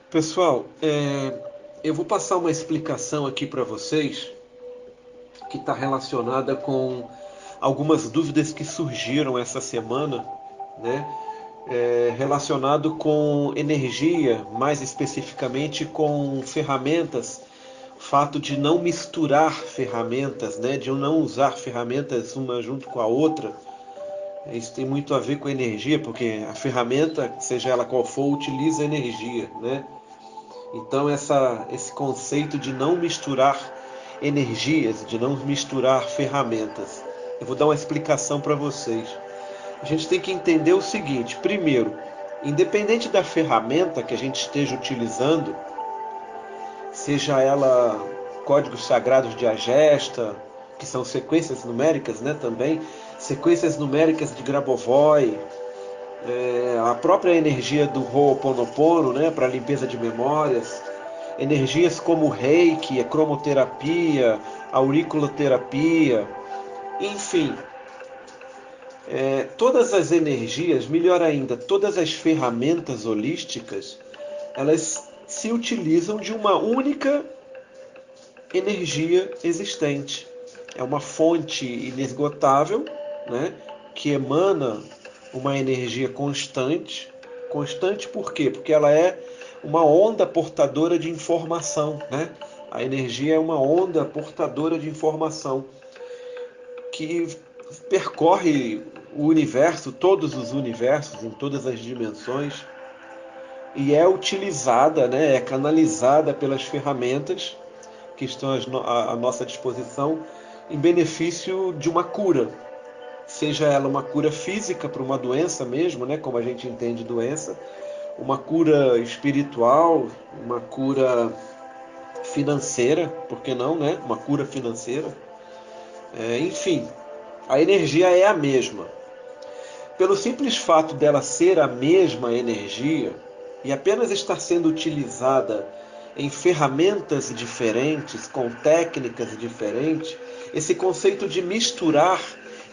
Pessoal, eu vou passar uma explicação aqui para vocês que está relacionada com algumas dúvidas que surgiram essa semana, né? Relacionado com energia, mais especificamente com ferramentas, o fato de não misturar ferramentas, né? De eu não usar ferramentas uma junto com a outra. Isso tem muito a ver com energia, porque a ferramenta, seja ela qual for, utiliza energia, né? Então, esse conceito de não misturar energias, de não misturar ferramentas. Eu vou dar uma explicação para vocês. A gente tem que entender o seguinte: primeiro, independente da ferramenta que a gente esteja utilizando, seja ela códigos sagrados de Agesta, que são sequências numéricas, né, também, sequências numéricas de Grabovoi, a própria energia do Ho'oponopono, né, para limpeza de memórias, energias como o Reiki, a cromoterapia, a auriculoterapia, enfim, todas as energias, melhor ainda, todas as ferramentas holísticas, elas se utilizam de uma única energia existente. É uma fonte inesgotável, né, que emana uma energia constante. Constante por quê? Porque ela é uma onda portadora de informação, né? A energia é uma onda portadora de informação que percorre o universo, todos os universos, em todas as dimensões, e é utilizada, né, é canalizada pelas ferramentas que estão à nossa disposição em benefício de uma cura, seja ela uma cura física para uma doença mesmo, né, como a gente entende doença, uma cura espiritual, uma cura financeira, por que não, né? Uma cura financeira. Enfim, a energia é a mesma. Pelo simples fato dela ser a mesma energia e apenas estar sendo utilizada em ferramentas diferentes, com técnicas diferentes, esse conceito de misturar,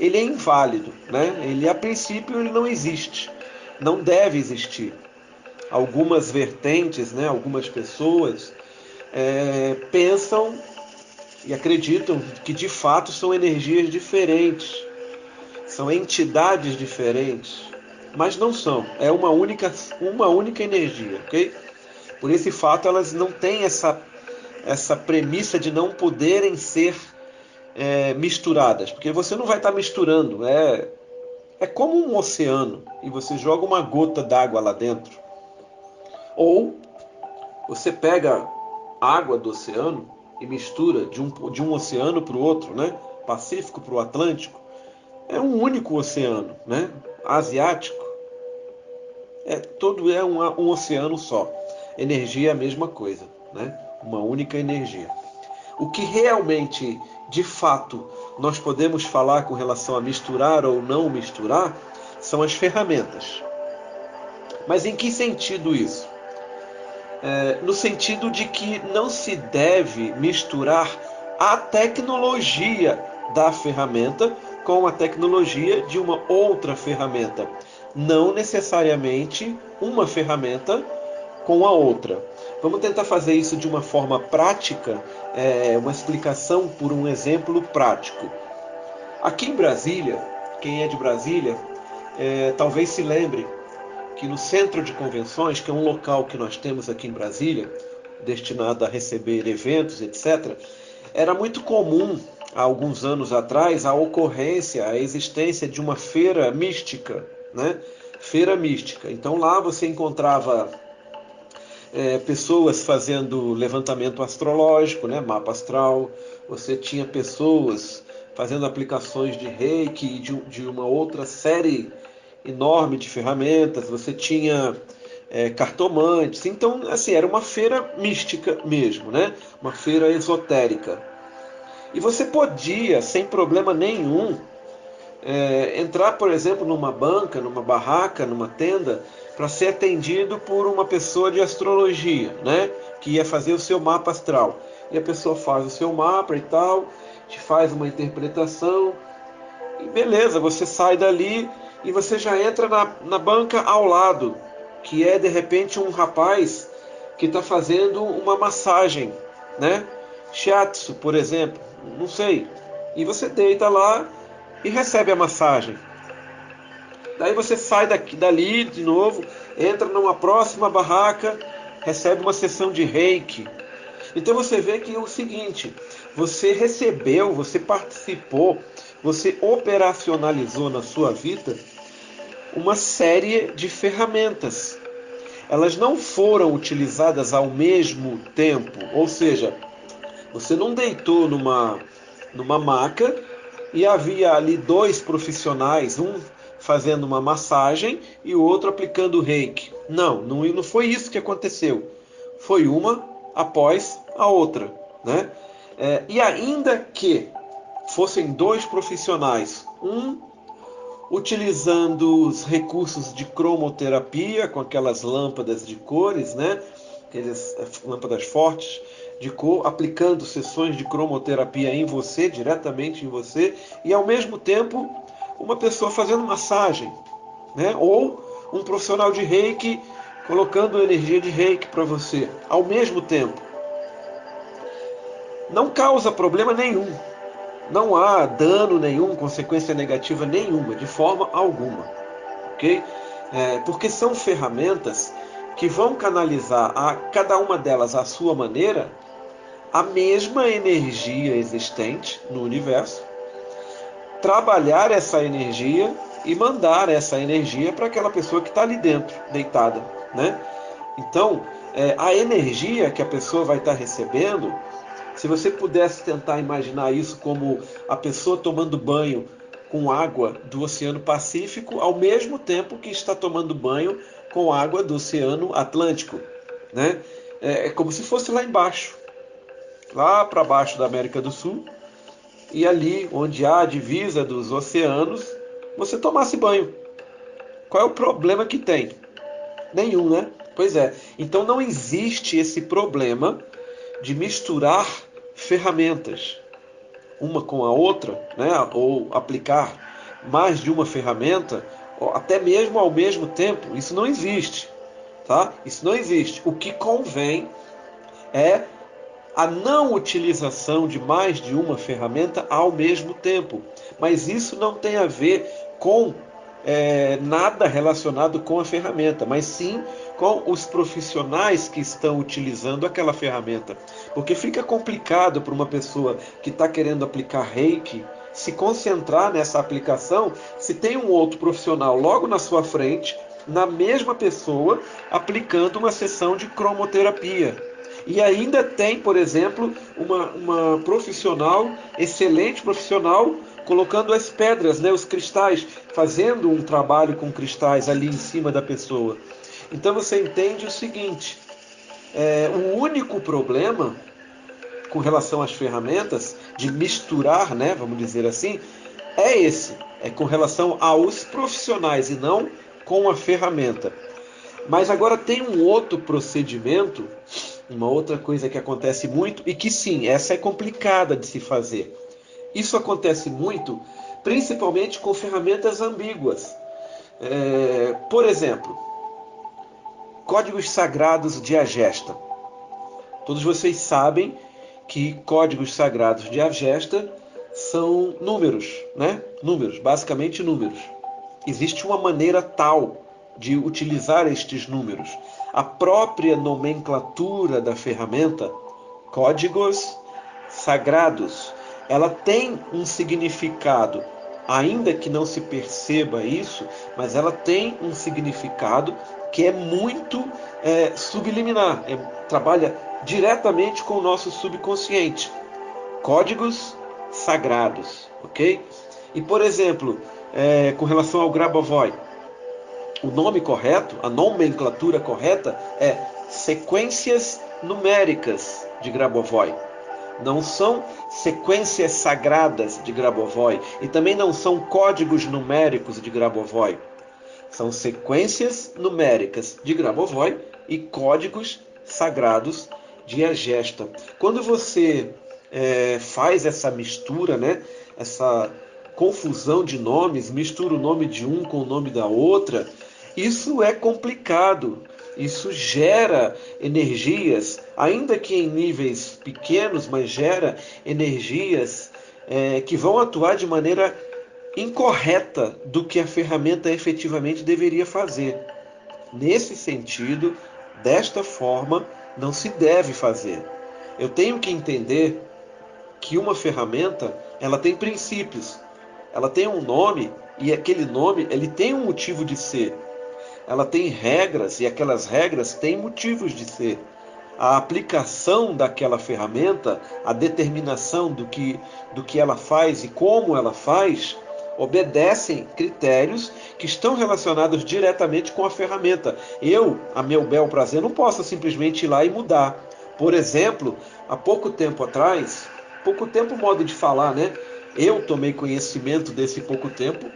ele é inválido, né? Ele a princípio ele não existe, não deve existir. Algumas vertentes, né, algumas pessoas pensam e acreditam que de fato são energias diferentes, são entidades diferentes, mas não são. É uma única energia, ok? Por esse fato, elas não têm essa premissa de não poderem ser misturadas, porque você não vai estar misturando. É como um oceano e você joga uma gota d'água lá dentro. Ou você pega água do oceano e mistura de um oceano para o outro, né? Pacífico para o Atlântico. É um único oceano, né? Asiático. Um oceano só. Energia é a mesma coisa, né? Uma única energia. O que realmente, de fato, nós podemos falar com relação a misturar ou não misturar são as ferramentas. Mas em que sentido isso? No sentido de que não se deve misturar a tecnologia da ferramenta com a tecnologia de uma outra ferramenta. Não necessariamente uma ferramenta com a outra. Vamos tentar fazer isso de uma forma prática, uma explicação por um exemplo prático. Aqui em Brasília, quem é de Brasília, talvez se lembre que no centro de convenções, que é um local que nós temos aqui em Brasília, destinado a receber eventos, etc., era muito comum, há alguns anos atrás, a ocorrência, a existência de uma feira mística, né? Feira mística. Então lá você encontrava pessoas fazendo levantamento astrológico, né? Mapa astral, você tinha pessoas fazendo aplicações de reiki e de uma outra série enorme de ferramentas, você tinha cartomantes, então assim, era uma feira mística mesmo, né? Uma feira esotérica. E você podia, sem problema nenhum, entrar, por exemplo, numa banca, numa barraca, numa tenda, para ser atendido por uma pessoa de astrologia, né? Que ia fazer o seu mapa astral. E a pessoa faz o seu mapa e tal, te faz uma interpretação, e beleza, você sai dali e você já entra na banca ao lado, que é de repente um rapaz que está fazendo uma massagem, né? Shiatsu, por exemplo, não sei. E você deita lá e recebe a massagem. Daí você sai dali de novo, entra numa próxima barraca, recebe uma sessão de reiki. Então você vê que é o seguinte: você recebeu, você participou, você operacionalizou na sua vida uma série de ferramentas. Elas não foram utilizadas ao mesmo tempo, ou seja, você não deitou numa maca e havia ali dois profissionais, um fazendo uma massagem e o outro aplicando o reiki. Não foi isso que aconteceu. Foi uma após a outra, né? E ainda que fossem dois profissionais, um utilizando os recursos de cromoterapia, com aquelas lâmpadas de cores, né? Aquelas lâmpadas fortes de cor, aplicando sessões de cromoterapia em você, diretamente em você, e ao mesmo tempo uma pessoa fazendo massagem, né? Ou um profissional de reiki colocando energia de reiki para você, ao mesmo tempo. Não causa problema nenhum. Não há dano nenhum, consequência negativa nenhuma, de forma alguma, ok? Porque são ferramentas que vão canalizar a cada uma delas à sua maneira a mesma energia existente no universo, trabalhar essa energia e mandar essa energia para aquela pessoa que está ali dentro, deitada, né? Então, a energia que a pessoa vai estar recebendo, se você pudesse tentar imaginar isso como a pessoa tomando banho com água do Oceano Pacífico, ao mesmo tempo que está tomando banho com água do Oceano Atlântico, né? É como se fosse lá embaixo, lá para baixo da América do Sul, e ali onde há a divisa dos oceanos, você tomasse banho. Qual é o problema que tem? Nenhum, né? Pois é. Então não existe esse problema de misturar ferramentas uma com a outra, né? Ou aplicar mais de uma ferramenta, ou até mesmo ao mesmo tempo. Isso não existe, tá? Isso não existe. O que convém é a não utilização de mais de uma ferramenta ao mesmo tempo. Mas isso não tem a ver com nada relacionado com a ferramenta, mas sim com os profissionais que estão utilizando aquela ferramenta. Porque fica complicado para uma pessoa que está querendo aplicar reiki se concentrar nessa aplicação se tem um outro profissional logo na sua frente, na mesma pessoa, aplicando uma sessão de cromoterapia. E ainda tem, por exemplo, uma profissional, excelente profissional, colocando as pedras, né, os cristais, fazendo um trabalho com cristais ali em cima da pessoa. Então você entende o seguinte: o único problema com relação às ferramentas, de misturar, né, vamos dizer assim, é esse, é com relação aos profissionais e não com a ferramenta. Mas agora tem um outro procedimento, uma outra coisa que acontece muito e que sim, essa é complicada de se fazer. Isso acontece muito, principalmente com ferramentas ambíguas. Por exemplo, códigos sagrados de Agesta. Todos vocês sabem que códigos sagrados de Agesta são números, né? Números, basicamente números. Existe uma maneira tal de utilizar estes números. A própria nomenclatura da ferramenta, códigos sagrados, ela tem um significado, ainda que não se perceba isso, mas ela tem um significado que é muito subliminar, trabalha diretamente com o nosso subconsciente. Códigos sagrados, ok? E, por exemplo, com relação ao Grabovoi, o nome correto, a nomenclatura correta é sequências numéricas de Grabovoi. Não são sequências sagradas de Grabovoi e também não são códigos numéricos de Grabovoi. São sequências numéricas de Grabovoi e códigos sagrados de Agesta. Quando você faz essa mistura, né, essa confusão de nomes, mistura o nome de um com o nome da outra, isso é complicado. Isso gera energias, ainda que em níveis pequenos, mas gera energias que vão atuar de maneira incorreta do que a ferramenta efetivamente deveria fazer. Nesse sentido, desta forma, não se deve fazer. Eu tenho que entender que uma ferramenta, ela tem princípios, ela tem um nome e aquele nome ele tem um motivo de ser. Ela tem regras e aquelas regras têm motivos de ser. A aplicação daquela ferramenta, a determinação do que ela faz e como ela faz, obedecem critérios que estão relacionados diretamente com a ferramenta. Eu, a meu bel prazer, não posso simplesmente ir lá e mudar. Por exemplo, há pouco tempo modo de falar, né? Eu tomei conhecimento desse pouco tempo,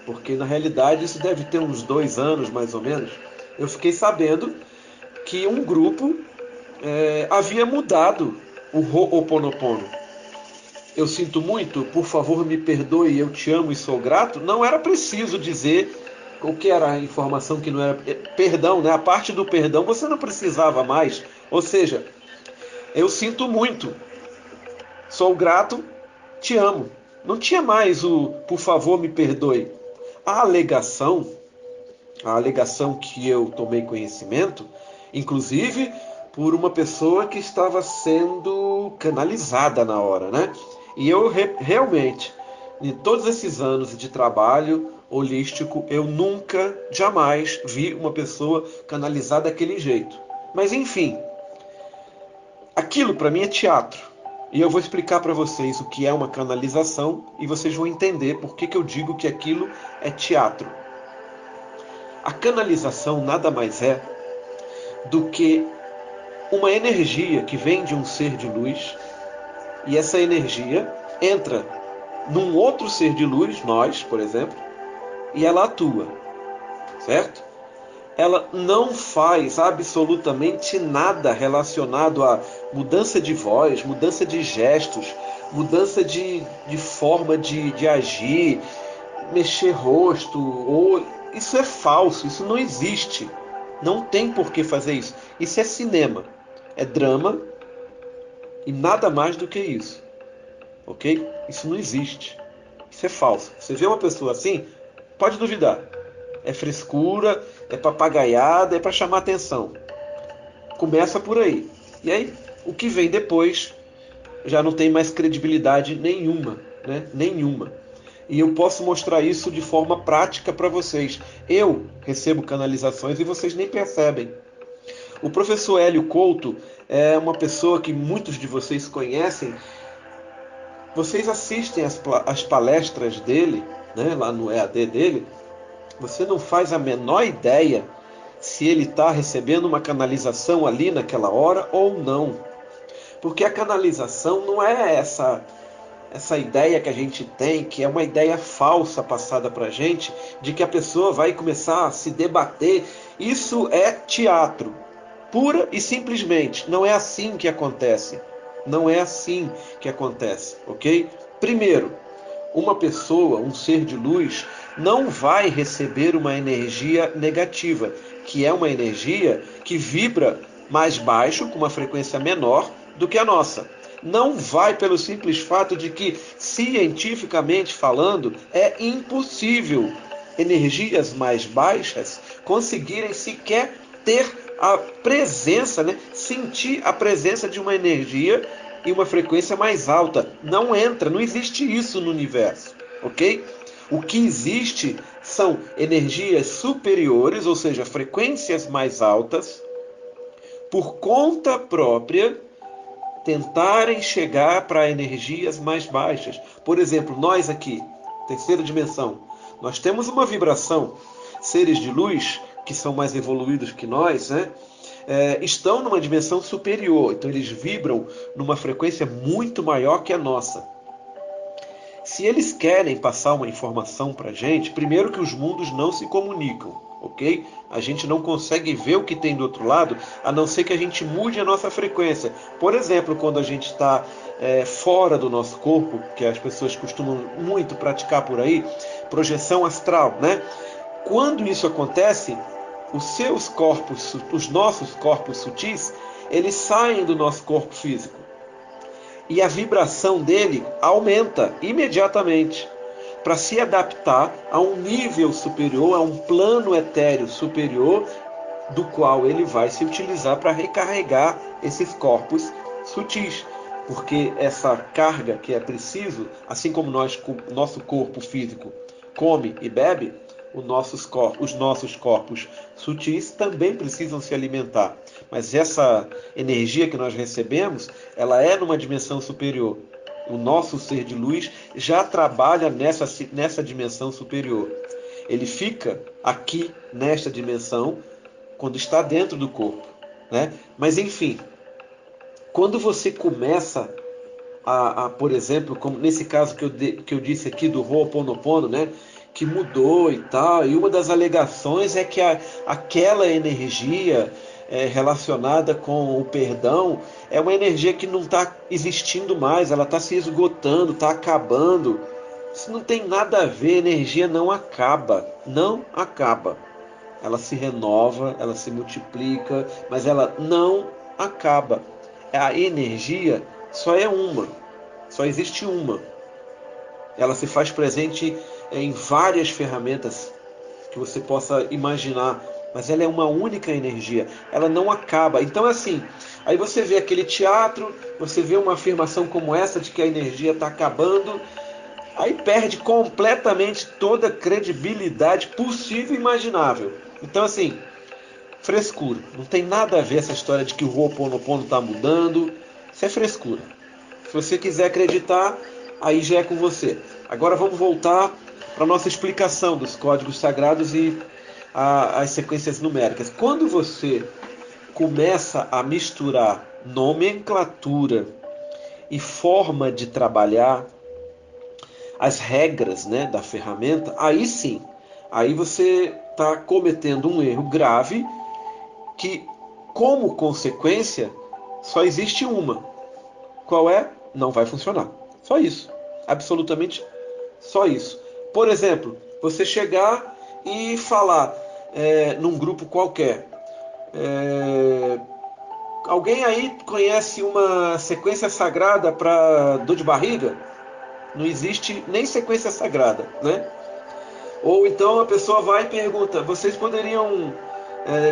porque na realidade isso deve ter uns 2 anos mais ou menos. Eu fiquei sabendo que um grupo havia mudado o Ho'oponopono. Eu sinto muito, por favor me perdoe, eu te amo e sou grato. Não era preciso dizer o que era a informação que não era. Perdão, né? A parte do perdão você não precisava mais. Ou seja, eu sinto muito, sou grato, te amo. Não tinha mais o por favor me perdoe. A alegação, a alegação que eu tomei conhecimento, inclusive por uma pessoa que estava sendo canalizada na hora, né? E eu realmente, em todos esses anos de trabalho holístico, eu nunca, jamais vi uma pessoa canalizada daquele jeito. Mas enfim, aquilo para mim é teatro. E eu vou explicar para vocês o que é uma canalização e vocês vão entender por que eu digo que aquilo é teatro. A canalização nada mais é do que uma energia que vem de um ser de luz e essa energia entra num outro ser de luz, nós, por exemplo, e ela atua, certo? Ela não faz absolutamente nada relacionado a mudança de voz, mudança de gestos, mudança de forma de agir, mexer rosto, ou isso é falso, isso não existe. Não tem por que fazer isso. Isso é cinema, é drama e nada mais do que isso. Ok? Isso não existe. Isso é falso. Você vê uma pessoa assim, pode duvidar. É frescura, é papagaiada, é para chamar atenção. Começa por aí. E aí, o que vem depois já não tem mais credibilidade nenhuma, né? Nenhuma. E eu posso mostrar isso de forma prática para vocês. Eu recebo canalizações e vocês nem percebem. O professor Hélio Couto é uma pessoa que muitos de vocês conhecem. Vocês assistem as palestras dele, né, lá no EAD dele. Você não faz a menor ideia se ele está recebendo uma canalização ali naquela hora ou não. Porque a canalização não é essa ideia que a gente tem, que é uma ideia falsa passada para a gente, de que a pessoa vai começar a se debater. Isso é teatro, pura e simplesmente. Não é assim que acontece. Não é assim que acontece, ok? Primeiro, uma pessoa, um ser de luz, não vai receber uma energia negativa, que é uma energia que vibra mais baixo, com uma frequência menor do que a nossa. Não vai pelo simples fato de que, cientificamente falando, é impossível energias mais baixas conseguirem sequer ter a presença, né? Sentir a presença de uma energia e uma frequência mais alta. Não entra, não existe isso no universo, ok? O que existe são energias superiores, ou seja, frequências mais altas, por conta própria, tentarem chegar para energias mais baixas. Por exemplo, nós aqui, terceira dimensão, nós temos uma vibração. Seres de luz, que são mais evoluídos que nós, né? Estão numa dimensão superior, então eles vibram numa frequência muito maior que a nossa. Se eles querem passar uma informação para a gente, primeiro que os mundos não se comunicam, ok? A gente não consegue ver o que tem do outro lado, a não ser que a gente mude a nossa frequência. Por exemplo, quando a gente está fora do nosso corpo, que as pessoas costumam muito praticar por aí, projeção astral, né? Quando isso acontece, os nossos corpos sutis, eles saem do nosso corpo físico. E a vibração dele aumenta imediatamente para se adaptar a um nível superior, a um plano etéreo superior, do qual ele vai se utilizar para recarregar esses corpos sutis. Porque essa carga que é preciso, assim como nosso corpo físico come e bebe, os nossos corpos sutis também precisam se alimentar. Mas essa energia que nós recebemos, ela é numa dimensão superior. O nosso ser de luz já trabalha nessa dimensão superior. Ele fica aqui, nesta dimensão, quando está dentro do corpo, né? Mas enfim, quando você começa por exemplo, como nesse caso que eu disse aqui do Ho'oponopono, né? Que mudou e tal, e uma das alegações é que aquela energia relacionada com o perdão é uma energia que não está existindo mais, ela está se esgotando, está acabando. Isso não tem nada a ver, energia não acaba, não acaba. Ela se renova, ela se multiplica, mas ela não acaba. A energia só é uma, só existe uma. Ela se faz presente em várias ferramentas que você possa imaginar, mas ela é uma única energia, ela não acaba. Então, assim, aí você vê aquele teatro, você vê uma afirmação como essa de que a energia está acabando, aí perde completamente toda a credibilidade possível e imaginável. Então, assim, frescura. Não tem nada a ver essa história de que o Ho'oponopono está mudando. Isso é frescura. Se você quiser acreditar, aí já é com você. Agora vamos voltar para a nossa explicação dos códigos sagrados e as sequências numéricas. Quando você começa a misturar nomenclatura e forma de trabalhar, as regras, né, da ferramenta, aí sim, aí você está cometendo um erro grave que, como consequência, só existe uma. Qual é? Não vai funcionar. Só isso. Absolutamente só isso. Por exemplo, você chegar e falar num grupo qualquer. Alguém aí conhece uma sequência sagrada para dor de barriga? Não existe nem sequência sagrada, né? Ou então a pessoa vai e pergunta: vocês poderiam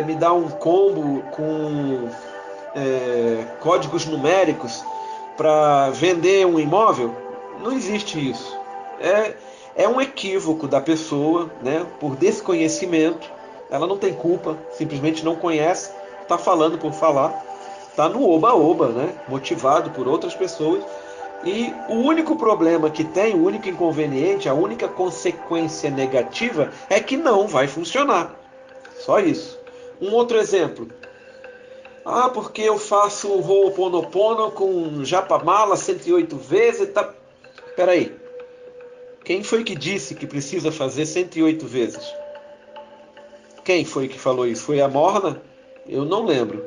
me dar um combo com códigos numéricos para vender um imóvel? Não existe isso. É um equívoco da pessoa, né? Por desconhecimento. Ela não tem culpa, simplesmente não conhece, está falando por falar, está no oba-oba, né? Motivado por outras pessoas. E o único problema que tem, o único inconveniente, a única consequência negativa é que não vai funcionar. Só isso. Um outro exemplo. Porque eu faço o Ho'oponopono com Japamala 108 vezes. Tá... Peraí. Quem foi que disse que precisa fazer 108 vezes? Quem foi que falou isso? Foi a Morna? Eu não lembro.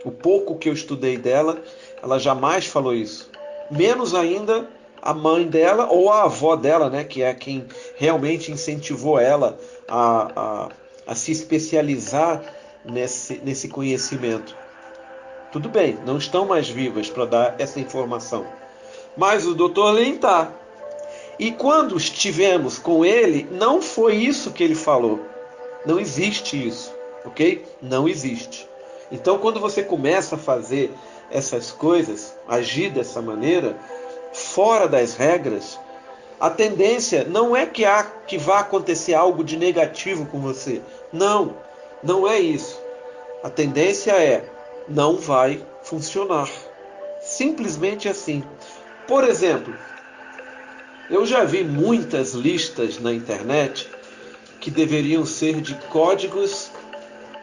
O pouco que eu estudei dela, ela jamais falou isso. Menos ainda a mãe dela ou a avó dela, né, que é quem realmente incentivou ela a se especializar nesse conhecimento. Tudo bem, não estão mais vivas para dar essa informação. Mas o Dr. Lin está. E quando estivemos com ele, não foi isso que ele falou. Não existe isso, ok? Não existe. Então, quando você começa a fazer essas coisas, agir dessa maneira, fora das regras, a tendência não é que vá acontecer algo de negativo com você. Não, não é isso. A tendência é, não vai funcionar. Simplesmente assim. Por exemplo, eu já vi muitas listas na internet que deveriam ser de códigos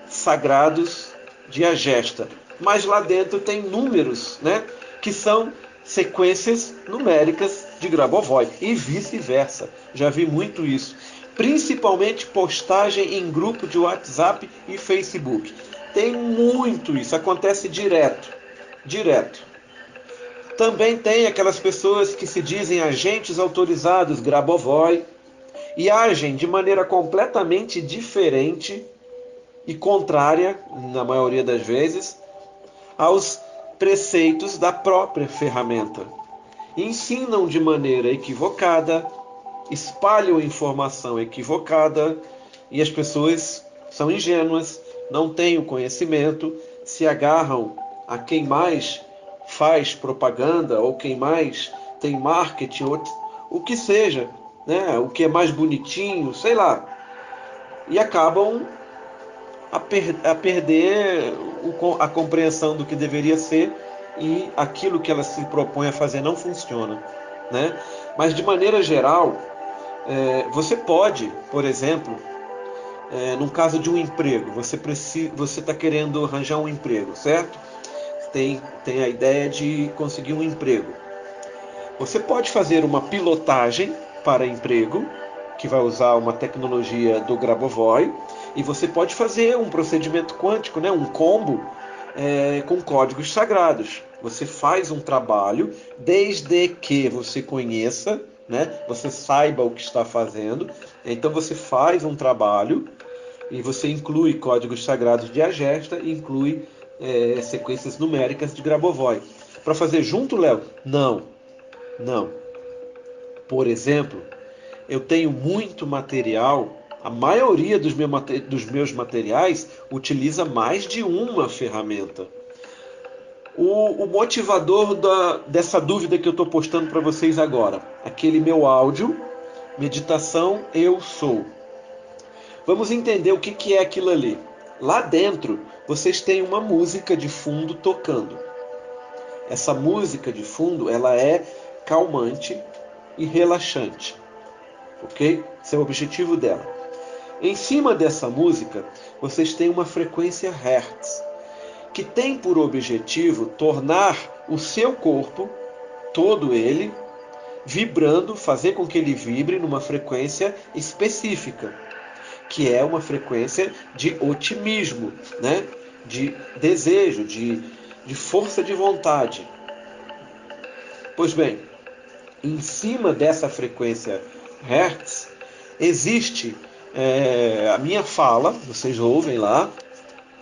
sagrados de Agesta, mas lá dentro tem números, né, que são sequências numéricas de Grabovoi e vice-versa. Já vi muito isso, principalmente postagem em grupo de WhatsApp e Facebook. Tem muito isso, acontece direto. Também tem aquelas pessoas que se dizem agentes autorizados Grabovoi e agem de maneira completamente diferente e contrária, na maioria das vezes, aos preceitos da própria ferramenta. Ensinam de maneira equivocada, espalham informação equivocada e as pessoas são ingênuas, não têm o conhecimento, se agarram a quem mais faz propaganda ou quem mais tem marketing, ou o que seja, né? O que é mais bonitinho, sei lá, e acabam a perder a compreensão do que deveria ser e aquilo que ela se propõe a fazer não funciona, né? Mas de maneira geral, você pode, por exemplo, no caso de um emprego, você está querendo arranjar um emprego, certo? Tem a ideia de conseguir um emprego. Você pode fazer uma pilotagem para emprego, que vai usar uma tecnologia do Grabovoi, e você pode fazer um procedimento quântico, né, um combo com códigos sagrados. Você faz um trabalho, desde que você conheça, né, você saiba o que está fazendo. Então você faz um trabalho e você inclui códigos sagrados de Agesta e inclui sequências numéricas de Grabovoi. Para fazer junto, Léo? Não. Por exemplo, eu tenho muito material, a maioria dos meus materiais utiliza mais de uma ferramenta. O motivador dessa dúvida que eu estou postando para vocês agora, aquele meu áudio, meditação eu sou. Vamos entender o que é aquilo ali. Lá dentro, vocês têm uma música de fundo tocando. Essa música de fundo, ela é calmante e relaxante, ok? Esse é o objetivo dela. Em cima dessa música, vocês têm uma frequência Hertz, que tem por objetivo tornar o seu corpo, todo ele, vibrando, fazer com que ele vibre numa frequência específica, que é uma frequência de otimismo, né? De desejo, de força de vontade. Pois bem, em cima dessa frequência Hertz, existe a minha fala, vocês ouvem lá,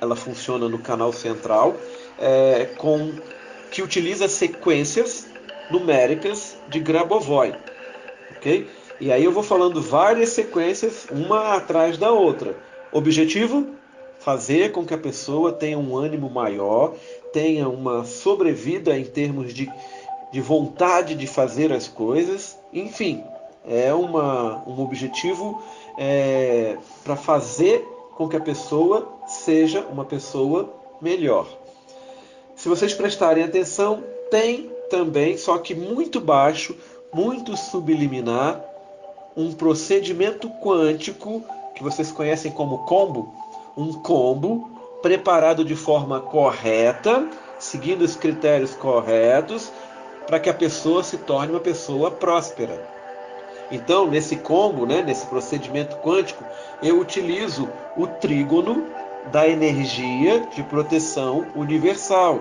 ela funciona no canal central, que utiliza sequências numéricas de Grabovoi, ok? E aí eu vou falando várias sequências, uma atrás da outra. Objetivo? Fazer com que a pessoa tenha um ânimo maior, tenha uma sobrevida em termos de vontade de fazer as coisas. Enfim, é um objetivo para fazer com que a pessoa seja uma pessoa melhor. Se vocês prestarem atenção, tem também, só que muito baixo, muito subliminar, um procedimento quântico que vocês conhecem como combo, um combo preparado de forma correta, seguindo os critérios corretos, para que a pessoa se torne uma pessoa próspera. Então, nesse combo, né, nesse procedimento quântico, eu utilizo o trígono da energia de proteção universal,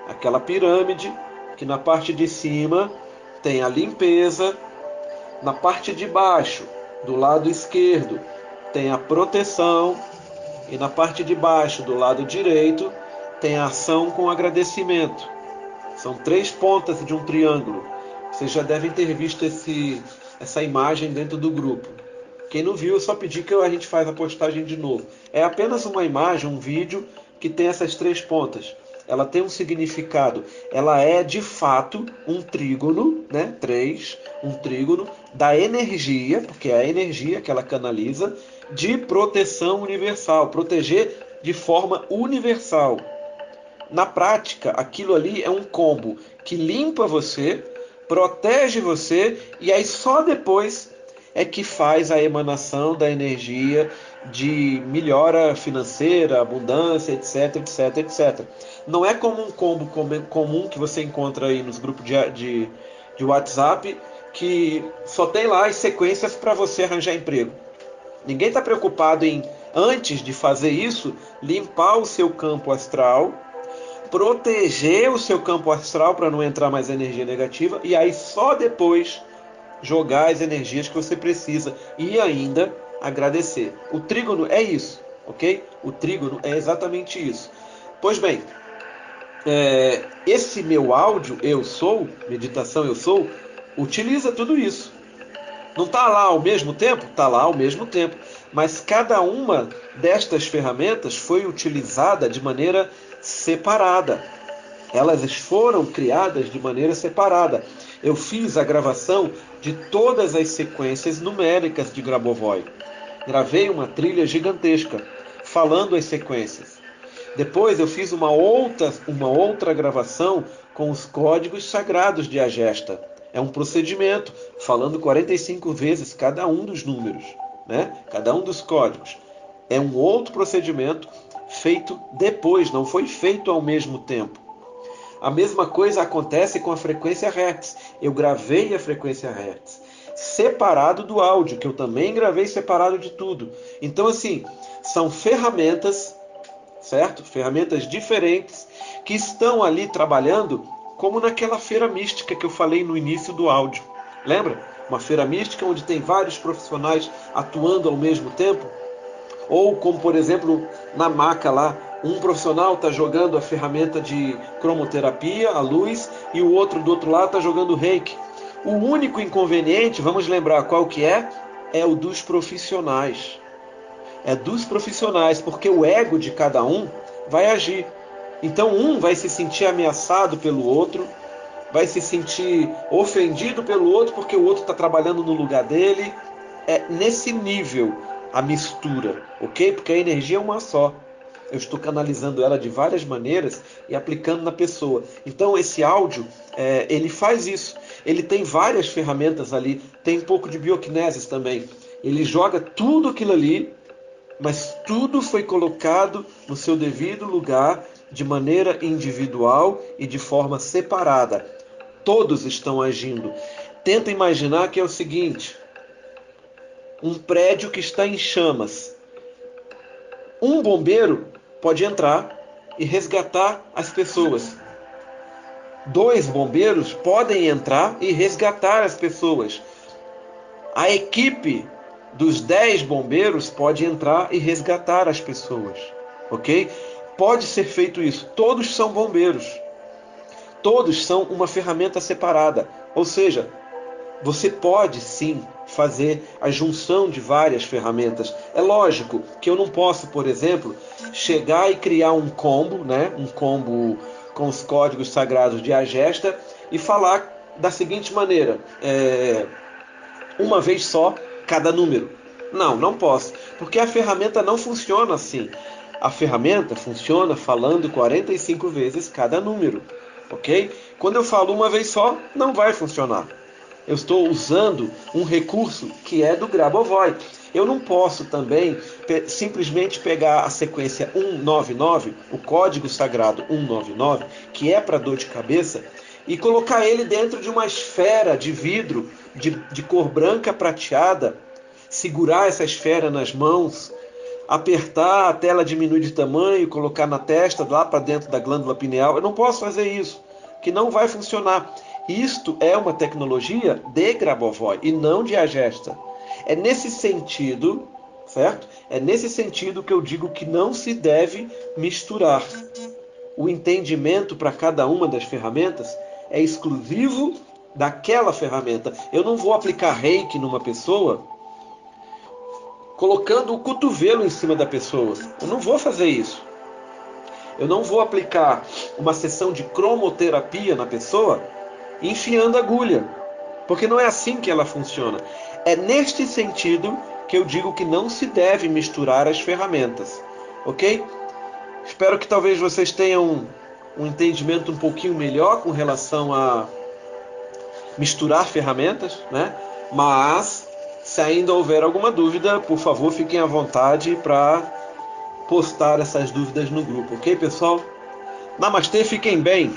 aquela pirâmide que na parte de cima tem a limpeza, na parte de baixo, do lado esquerdo, tem a proteção, e na parte de baixo, do lado direito, tem a ação com agradecimento. São 3 pontas de um triângulo. Vocês já devem ter visto essa imagem dentro do grupo. Quem não viu, eu só pedi que a gente faz a postagem de novo. É apenas uma imagem, um vídeo que tem essas 3 pontas. Ela tem um significado. Ela é, de fato, um trígono, né? 3, um trígono da energia, porque é a energia que ela canaliza, de proteção universal. Proteger de forma universal. Na prática, aquilo ali é um combo que limpa você, protege você, e aí só depois é que faz a emanação da energia de melhora financeira, abundância, etc, etc, etc. Não é como um combo comum que você encontra aí nos grupos de WhatsApp, que só tem lá as sequências para você arranjar emprego. Ninguém está preocupado em, antes de fazer isso, limpar o seu campo astral, proteger o seu campo astral para não entrar mais energia negativa, e aí só depois jogar as energias que você precisa e ainda agradecer. O trígono é isso. ok? O trígono é exatamente isso. Pois bem, esse meu áudio, eu sou, meditação eu sou, utiliza tudo isso. Não está lá ao mesmo tempo? Está lá ao mesmo tempo. Mas cada uma destas ferramentas foi utilizada de maneira separada. Elas foram criadas de maneira separada. Eu fiz a gravação de todas as sequências numéricas de Grabovoi. Gravei uma trilha gigantesca, falando as sequências. Depois eu fiz uma outra gravação com os códigos sagrados de Agesta. É um procedimento, falando 45 vezes cada um dos números, né? Cada um dos códigos. É um outro procedimento feito depois, não foi feito ao mesmo tempo. A mesma coisa acontece com a frequência Hertz. Eu gravei a frequência Hertz separado do áudio, que eu também gravei separado de tudo. Então, assim, são ferramentas, certo? Ferramentas diferentes que estão ali trabalhando, como naquela feira mística que eu falei no início do áudio. Lembra? Uma feira mística onde tem vários profissionais atuando ao mesmo tempo? Ou como, por exemplo, na maca lá, um profissional está jogando a ferramenta de cromoterapia, a luz, e o outro do outro lado está jogando o reiki. O único inconveniente, vamos lembrar qual que é o dos profissionais. É dos profissionais, porque o ego de cada um vai agir. Então um vai se sentir ameaçado pelo outro, vai se sentir ofendido pelo outro porque o outro está trabalhando no lugar dele. É nesse nível a mistura, ok? Porque a energia é uma só. Eu estou canalizando ela de várias maneiras e aplicando na pessoa. Então esse áudio, ele faz isso. Ele tem várias ferramentas ali, tem um pouco de bioquinesis também. Ele joga tudo aquilo ali, mas tudo foi colocado no seu devido lugar, de maneira individual e de forma separada. Todos estão agindo. Tenta imaginar que é o seguinte: um prédio que está em chamas. Um bombeiro pode entrar e resgatar as pessoas. 2 bombeiros podem entrar e resgatar as pessoas. A equipe dos 10 bombeiros pode entrar e resgatar as pessoas, ok? Pode ser feito isso. Todos são bombeiros. Todos são uma ferramenta separada. Ou seja, você pode sim fazer a junção de várias ferramentas. É lógico que eu não posso, por exemplo, chegar e criar um combo, né? Um combo com os códigos sagrados de Agesta e falar da seguinte maneira: uma vez só cada número. Não posso, porque a ferramenta não funciona assim. A ferramenta funciona falando 45 vezes cada número, ok? Quando eu falo uma vez só, não vai funcionar. Eu estou usando um recurso que é do Grabovoi. Eu não posso também simplesmente pegar a sequência 199, o código sagrado 199, que é para dor de cabeça, e colocar ele dentro de uma esfera de vidro de cor branca prateada, segurar essa esfera nas mãos, apertar até ela diminuir de tamanho, colocar na testa, lá para dentro da glândula pineal. Eu não posso fazer isso, que não vai funcionar. Isto é uma tecnologia de Grabovoi e não de Agesta. É nesse sentido, certo? É nesse sentido que eu digo que não se deve misturar. O entendimento para cada uma das ferramentas é exclusivo daquela ferramenta. Eu não vou aplicar reiki numa pessoa colocando o cotovelo em cima da pessoa. Eu não vou fazer isso. Eu não vou aplicar uma sessão de cromoterapia na pessoa enfiando agulha, porque não é assim que ela funciona. É neste sentido que eu digo que não se deve misturar as ferramentas, ok? Espero que talvez vocês tenham um entendimento um pouquinho melhor com relação a misturar ferramentas, né? Mas se ainda houver alguma dúvida, por favor, fiquem à vontade para postar essas dúvidas no grupo, ok, pessoal? Namastê, fiquem bem!